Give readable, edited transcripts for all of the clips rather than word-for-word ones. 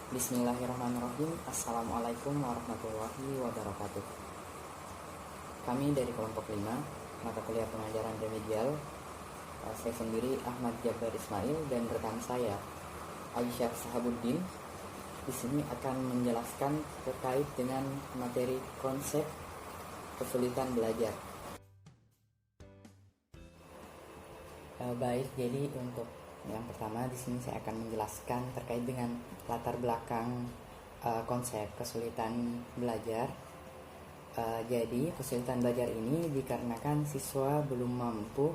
Bismillahirrahmanirrahim. Assalamualaikum warahmatullahi wabarakatuh. Kami dari kelompok 5 mata kuliah pengajaran remedial. Saya sendiri Ahmad Jabar Ismail dan rekan saya Aisyah Sahabuddin di sini akan menjelaskan terkait dengan materi konsep kesulitan belajar. Baik, jadi untuk yang pertama di sini saya akan menjelaskan terkait dengan latar belakang konsep kesulitan belajar. Jadi kesulitan belajar ini dikarenakan siswa belum mampu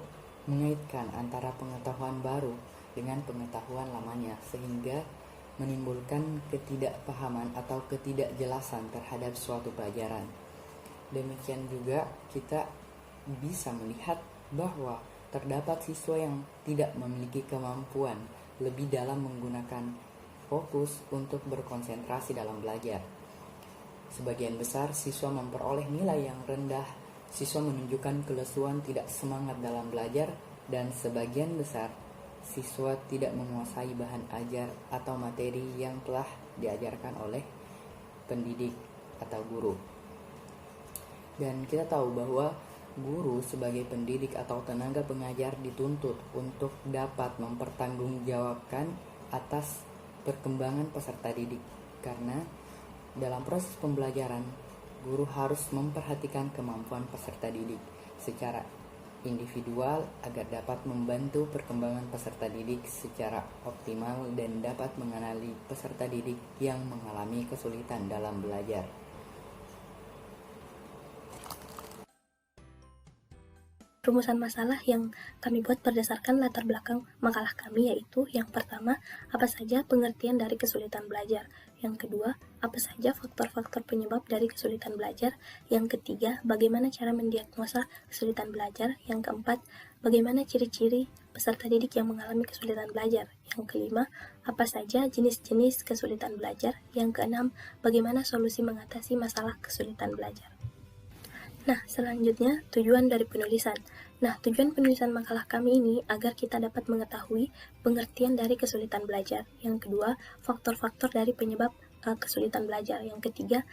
mengaitkan antara pengetahuan baru dengan pengetahuan lamanya, sehingga menimbulkan ketidakpahaman atau ketidakjelasan terhadap suatu pelajaran. Demikian juga kita bisa melihat bahwa terdapat siswa yang tidak memiliki kemampuan lebih dalam menggunakan fokus untuk berkonsentrasi dalam belajar. Sebagian besar siswa memperoleh nilai yang rendah, siswa menunjukkan kelesuan tidak semangat dalam belajar, dan sebagian besar siswa tidak menguasai bahan ajar atau materi yang telah diajarkan oleh pendidik atau guru. Dan kita tahu bahwa guru sebagai pendidik atau tenaga pengajar dituntut untuk dapat mempertanggungjawabkan atas perkembangan peserta didik, karena dalam proses pembelajaran guru harus memperhatikan kemampuan peserta didik secara individual agar dapat membantu perkembangan peserta didik secara optimal dan dapat mengenali peserta didik yang mengalami kesulitan dalam belajar. Rumusan masalah yang kami buat berdasarkan latar belakang makalah kami, yaitu yang pertama, apa saja pengertian dari kesulitan belajar. Yang kedua, apa saja faktor-faktor penyebab dari kesulitan belajar. Yang ketiga, bagaimana cara mendiagnosa kesulitan belajar. Yang keempat, bagaimana ciri-ciri peserta didik yang mengalami kesulitan belajar. Yang kelima, apa saja jenis-jenis kesulitan belajar. Yang keenam, bagaimana solusi mengatasi masalah kesulitan belajar. Nah, selanjutnya tujuan dari penulisan. Nah, tujuan penulisan makalah kami ini agar kita dapat mengetahui pengertian dari kesulitan belajar. Yang kedua, faktor-faktor dari penyebab kesulitan belajar. Yang ketiga,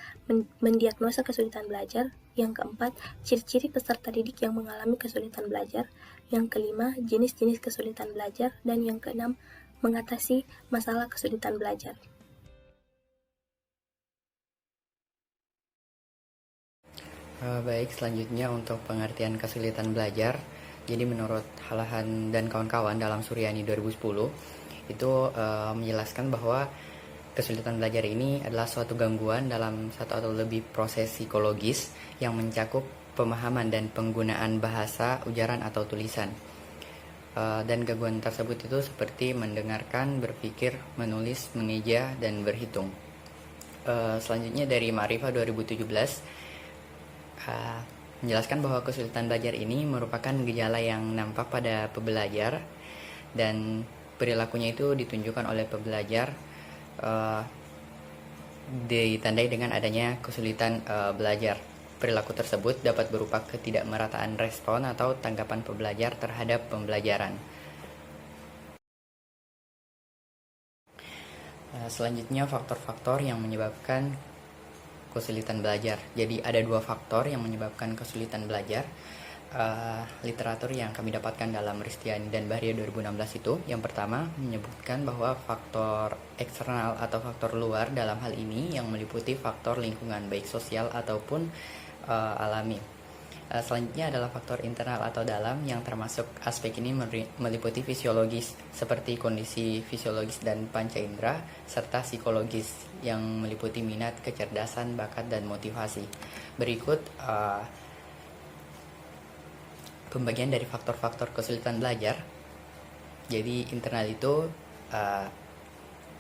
mendiagnosa kesulitan belajar. Yang keempat, ciri-ciri peserta didik yang mengalami kesulitan belajar. Yang kelima, jenis-jenis kesulitan belajar. Dan yang keenam, mengatasi masalah kesulitan belajar. Baik, selanjutnya untuk pengertian kesulitan belajar. Jadi menurut Halahan dan kawan-kawan dalam Suryani 2010 itu menjelaskan bahwa kesulitan belajar ini adalah suatu gangguan dalam satu atau lebih proses psikologis yang mencakup pemahaman dan penggunaan bahasa, ujaran atau tulisan. Dan gangguan tersebut itu seperti mendengarkan, berpikir, menulis, mengeja, dan berhitung. Selanjutnya dari Ma'rifah 2017 menjelaskan bahwa kesulitan belajar ini merupakan gejala yang nampak pada pembelajar dan perilakunya itu ditunjukkan oleh pembelajar ditandai dengan adanya kesulitan belajar. Perilaku tersebut dapat berupa ketidakmerataan respon atau tanggapan pembelajar terhadap pembelajaran. Selanjutnya faktor-faktor yang menyebabkan kesulitan belajar. Jadi ada dua faktor yang menyebabkan kesulitan belajar. Literatur yang kami dapatkan dalam Ristiani dan Bahria 2016 itu, yang pertama menyebutkan bahwa faktor eksternal atau faktor luar dalam hal ini yang meliputi faktor lingkungan baik sosial ataupun alami. Selanjutnya adalah faktor internal atau dalam, yang termasuk aspek ini meliputi fisiologis seperti kondisi fisiologis dan panca indera, serta psikologis yang meliputi minat, kecerdasan, bakat, dan motivasi. Berikut pembagian dari faktor-faktor kesulitan belajar. Jadi internal itu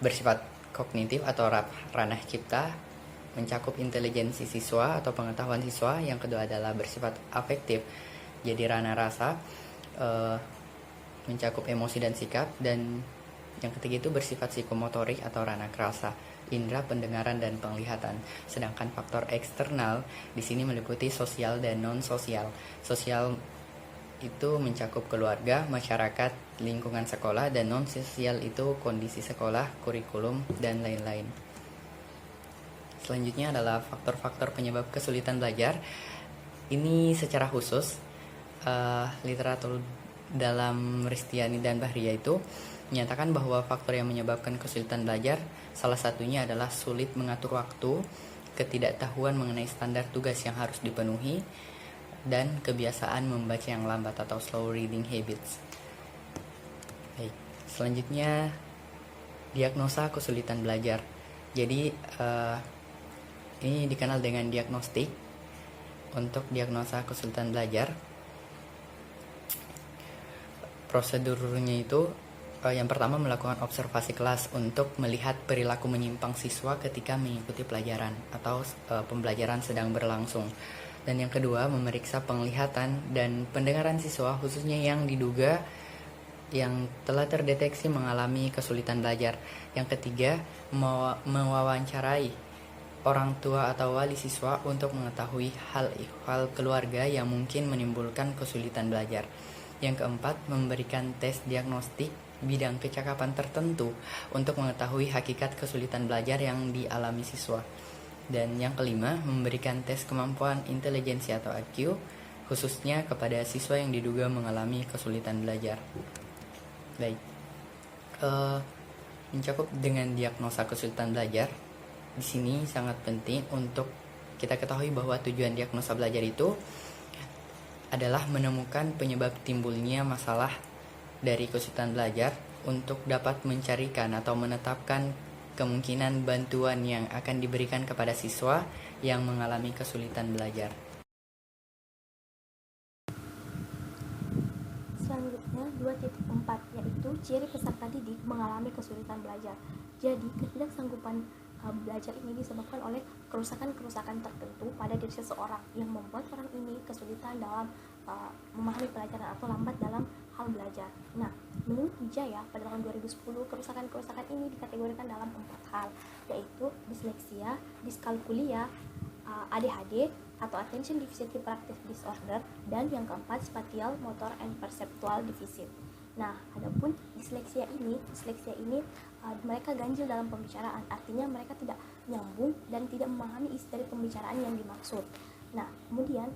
bersifat kognitif atau ranah cipta, mencakup intelijensi siswa atau pengetahuan siswa. Yang kedua adalah bersifat afektif, jadi ranah rasa, mencakup emosi dan sikap. Dan yang ketiga itu bersifat psikomotorik atau ranah kerasa, indera pendengaran dan penglihatan. Sedangkan faktor eksternal di sini meliputi sosial dan non sosial. Sosial itu mencakup keluarga, masyarakat, lingkungan sekolah, dan non sosial itu kondisi sekolah, kurikulum, dan lain-lain. selanjutnya adalah faktor-faktor penyebab kesulitan belajar. Ini secara khusus literatur dalam Ristiani dan Bahria itu menyatakan bahwa faktor yang menyebabkan kesulitan belajar salah satunya adalah sulit mengatur waktu, ketidaktahuan mengenai standar tugas yang harus dipenuhi, dan kebiasaan membaca yang lambat atau slow reading habits. Baik, selanjutnya diagnosa kesulitan belajar. Jadi ini dikenal dengan diagnostik. Untuk diagnosa kesulitan belajar, prosedurnya itu yang pertama melakukan observasi kelas untuk melihat perilaku menyimpang siswa ketika mengikuti pelajaran atau pembelajaran sedang berlangsung. Dan yang kedua, memeriksa penglihatan dan pendengaran siswa khususnya yang diduga yang telah terdeteksi mengalami kesulitan belajar. Yang ketiga, mewawancarai orang tua atau wali siswa untuk mengetahui hal keluarga yang mungkin menimbulkan kesulitan belajar. Yang keempat, memberikan tes diagnostik bidang kecakapan tertentu untuk mengetahui hakikat kesulitan belajar yang dialami siswa. Dan yang kelima, memberikan tes kemampuan intelijensi atau IQ khususnya kepada siswa yang diduga mengalami kesulitan belajar. Baik, mencakup dengan diagnosa kesulitan belajar. Di sini sangat penting untuk kita ketahui bahwa tujuan diagnosa belajar itu adalah menemukan penyebab timbulnya masalah dari kesulitan belajar untuk dapat mencarikan atau menetapkan kemungkinan bantuan yang akan diberikan kepada siswa yang mengalami kesulitan belajar. Selanjutnya 2.4 yaitu ciri peserta didik mengalami kesulitan belajar. Jadi ketidaksanggupan belajar ini disebabkan oleh kerusakan-kerusakan tertentu pada diri seseorang yang membuat orang ini kesulitan dalam memahami pelajaran atau lambat dalam hal belajar. Nah, menurut Wijaya pada tahun 2010 kerusakan-kerusakan ini dikategorikan dalam 4 hal, yaitu disleksia, diskalkulia, ADHD atau Attention Deficit Hyperactive Disorder, dan yang keempat spatial motor and perceptual deficit. Nah, adapun disleksia ini mereka ganjil dalam pembicaraan, artinya mereka tidak nyambung dan tidak memahami isi dari pembicaraan yang dimaksud. Nah, kemudian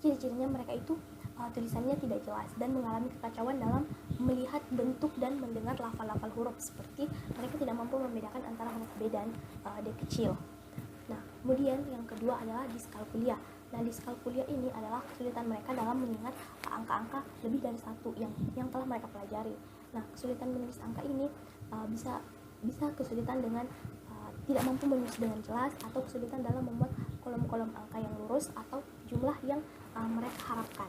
ciri-cirinya mereka itu tulisannya tidak jelas dan mengalami kekacauan dalam melihat bentuk dan mendengar lafal-lafal huruf, seperti mereka tidak mampu membedakan antara huruf B dan D kecil. Nah, kemudian yang kedua adalah diskalkulia. Nah, diskalkulia ini adalah kesulitan mereka dalam mengingat angka-angka lebih dari satu yang telah mereka pelajari. Nah, kesulitan menulis angka ini bisa kesulitan dengan tidak mampu menulis dengan jelas, atau kesulitan dalam membuat kolom-kolom angka yang lurus atau jumlah yang mereka harapkan.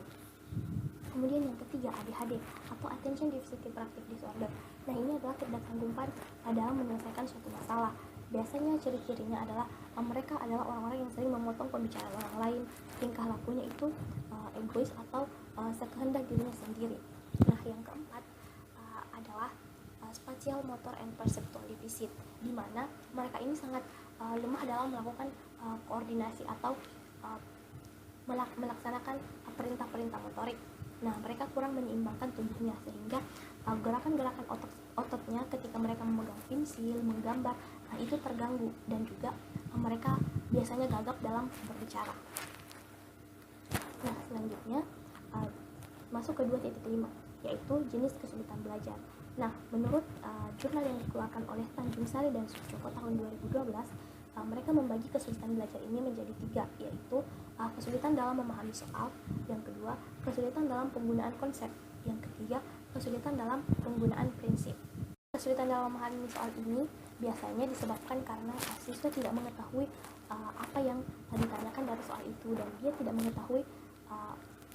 Kemudian yang ketiga, ADHD atau Attention Deficit Hyperactive Disorder. Nah, ini adalah ketidaksanggupan dalam menyelesaikan suatu masalah. Biasanya ciri-cirinya adalah mereka adalah orang-orang yang sering memotong pembicaraan orang lain, tingkah lakunya itu egois atau sekehendak dirinya sendiri. Nah, yang keempat adalah spatial motor and perceptual deficit, di mana mereka ini sangat lemah dalam melakukan koordinasi atau melaksanakan perintah-perintah motorik. Nah, mereka kurang menyeimbangkan tubuhnya sehingga gerakan-gerakan ototnya ketika mereka memegang pensil, menggambar, itu terganggu, dan juga mereka biasanya gagap dalam berbicara. Nah, selanjutnya masuk ke 2.5 yaitu jenis kesulitan belajar. Nah, menurut jurnal yang dikeluarkan oleh Tanjung Sari dan Sucoko tahun 2012, mereka membagi kesulitan belajar ini menjadi 3, yaitu kesulitan dalam memahami soal, yang kedua kesulitan dalam penggunaan konsep, yang ketiga kesulitan dalam penggunaan prinsip. Kesulitan dalam memahami soal ini biasanya disebabkan karena siswa tidak mengetahui apa yang ditanyakan dari soal itu, dan dia tidak mengetahui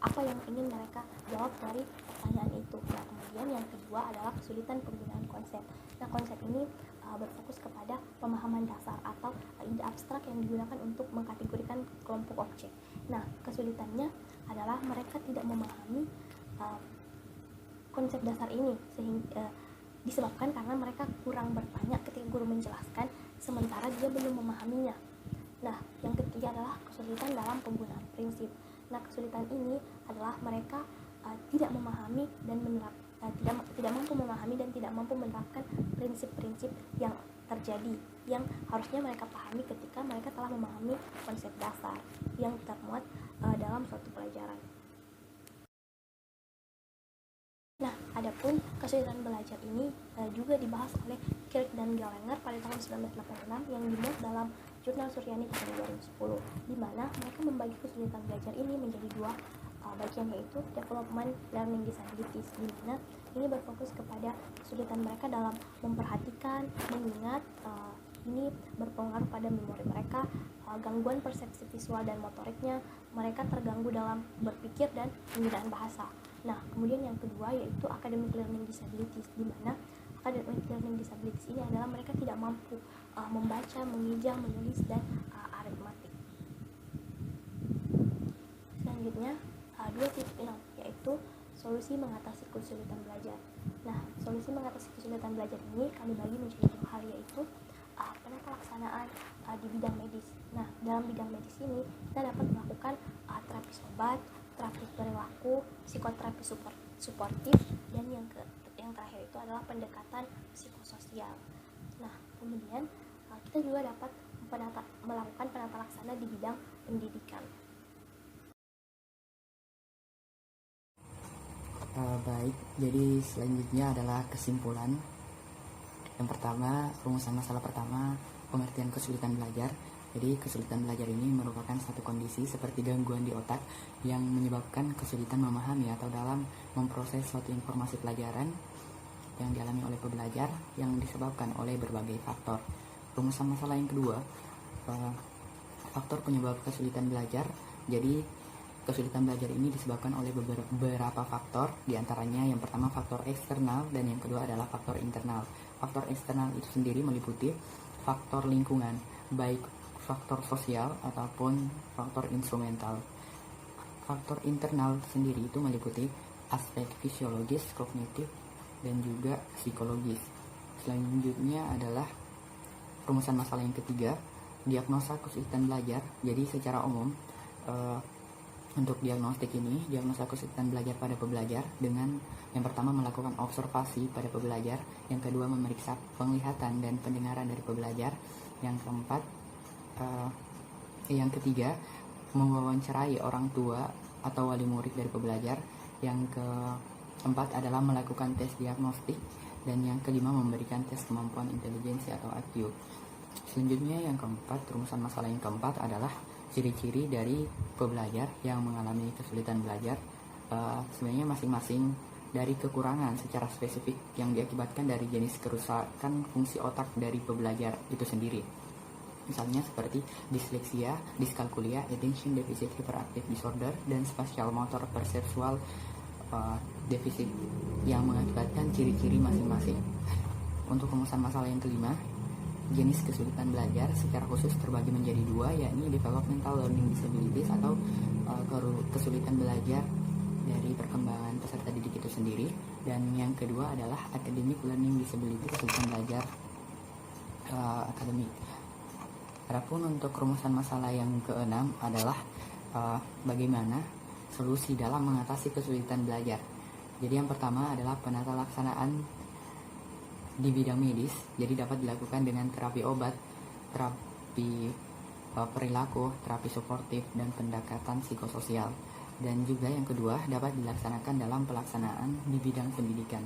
apa yang ingin mereka jawab dari pertanyaan itu. Nah, kemudian yang kedua adalah kesulitan penggunaan konsep. Nah, konsep ini berfokus kepada pemahaman dasar atau ide abstrak yang digunakan untuk mengkategorikan kelompok objek. Nah, kesulitannya adalah mereka tidak memahami konsep dasar ini, sehingga disebabkan karena mereka kurang bertanya ketika guru menjelaskan, sementara dia belum memahaminya. Nah, yang ketiga adalah kesulitan dalam penggunaan prinsip. Nah, kesulitan ini adalah mereka tidak memahami dan tidak mampu memahami dan tidak mampu menerapkan prinsip-prinsip yang terjadi yang harusnya mereka pahami ketika mereka telah memahami konsep dasar yang termuat dalam suatu pelajaran. Nah, adapun kesulitan belajar ini juga dibahas oleh Kirk dan Gallagher pada tahun 1986 yang dimuat dalam Jurnal Suryani tahun 2010, di mana mereka membagi kesulitan belajar ini menjadi dua bagian, yaitu Development Learning Disabilities, di mana ini berfokus kepada kesulitan mereka dalam memperhatikan, mengingat, ini berpengaruh pada memori mereka, gangguan persepsi visual dan motoriknya, mereka terganggu dalam berpikir dan penggunaan bahasa. Nah, kemudian yang kedua yaitu Academic Learning Disabilities, di mana Academic Learning Disabilities ini adalah mereka tidak mampu membaca, menghijau, menulis, dan aritmatik. Selanjutnya 2.6 yaitu solusi mengatasi kesulitan belajar. Nah, solusi mengatasi kesulitan belajar ini kami bagi menjadi dua hal, yaitu penata laksanaan di bidang medis. Nah, dalam bidang medis ini kita dapat melakukan terapi obat, terapi perilaku, psikoterapi suportif, dan yang terakhir itu adalah pendekatan psikososial. Nah, kemudian kita juga dapat melakukan penata laksana di bidang pendidikan. Baik, jadi selanjutnya adalah kesimpulan. Yang pertama, rumusan masalah pertama, pengertian kesulitan belajar. Jadi kesulitan belajar ini merupakan satu kondisi seperti gangguan di otak yang menyebabkan kesulitan memahami atau dalam memproses suatu informasi pelajaran yang dialami oleh pembelajar yang disebabkan oleh berbagai faktor. Rumusan masalah yang kedua, faktor penyebab kesulitan belajar. Jadi kesulitan belajar ini disebabkan oleh beberapa faktor, diantaranya yang pertama faktor eksternal dan yang kedua adalah faktor internal. Faktor eksternal itu sendiri meliputi faktor lingkungan, baik faktor sosial ataupun faktor instrumental. Faktor internal sendiri itu meliputi aspek fisiologis, kognitif, dan juga psikologis. Selanjutnya adalah rumusan masalah yang ketiga, diagnosa kesulitan belajar. Jadi secara umum untuk diagnostik ini, diagnosa kesulitan belajar pada pembelajar dengan yang pertama melakukan observasi pada pembelajar, yang kedua memeriksa penglihatan dan pendengaran dari pembelajar, yang ketiga mewawancarai orang tua atau wali murid dari pembelajar, yang keempat adalah melakukan tes diagnostik, dan yang kelima memberikan tes kemampuan intelijensi atau IQ. Selanjutnya yang keempat, rumusan masalah yang keempat adalah ciri-ciri dari pembelajar yang mengalami kesulitan belajar. Sebenarnya masing-masing dari kekurangan secara spesifik yang diakibatkan dari jenis kerusakan fungsi otak dari pembelajar itu sendiri. Misalnya seperti disleksia, diskalkulia, attention deficit hyperactive disorder, dan spatial motor perceptual deficit yang mengakibatkan ciri-ciri masing-masing. Untuk rumusan masalah yang kelima, jenis kesulitan belajar secara khusus terbagi menjadi dua, yakni developmental learning disabilities atau kesulitan belajar dari perkembangan peserta didik itu sendiri, dan yang kedua adalah academic learning disability, kesulitan belajar akademik. Adapun untuk rumusan masalah yang keenam adalah bagaimana solusi dalam mengatasi kesulitan belajar. Jadi yang pertama adalah penata laksanaan di bidang medis, jadi dapat dilakukan dengan terapi obat, terapi perilaku, terapi suportif, dan pendekatan psikososial. Dan juga yang kedua dapat dilaksanakan dalam pelaksanaan di bidang pendidikan.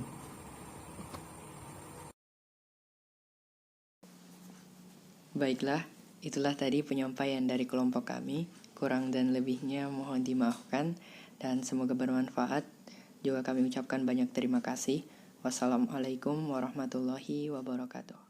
Baiklah, itulah tadi penyampaian dari kelompok kami. Kurang dan lebihnya mohon dimaafkan dan semoga bermanfaat. Juga kami ucapkan banyak terima kasih. Wassalamualaikum warahmatullahi wabarakatuh.